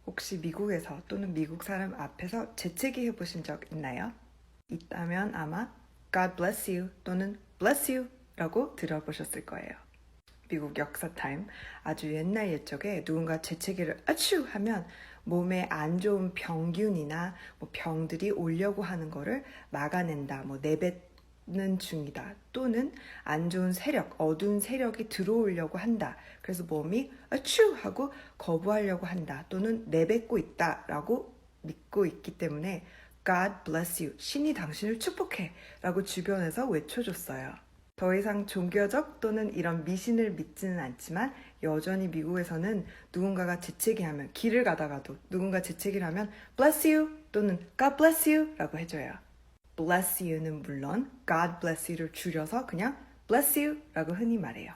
혹시 미국에서 또는 미국 사람 앞에서 재채기 해보신 적 있나요? 있다면 아마 God bless you 또는 bless you 라고 들어보셨을 거예요. 미국 역사 타임, 아주 옛날 옛적에 누군가 재채기를 아츄 하면 몸에 안 좋은 병균이나 병들이 오려고 하는 거를 막아낸다, 내뱉는 중이다, 또는 안 좋은 세력, 어두운 세력이 들어오려고 한다. 그래서 몸이 아츄 하고 거부하려고 한다, 또는 내뱉고 있다라고 믿고 있기 때문에 God bless you, 신이 당신을 축복해 라고 주변에서 외쳐줬어요. 더 이상 종교적 또는 이런 미신을 믿지는 않지만 여전히 미국에서는 누군가가 재채기하면, 길을 가다가도 누군가 재채기를 하면 bless you 또는 God bless you 라고 해줘요. bless you는 물론 God bless you를 줄여서 그냥 bless you 라고 흔히 말해요.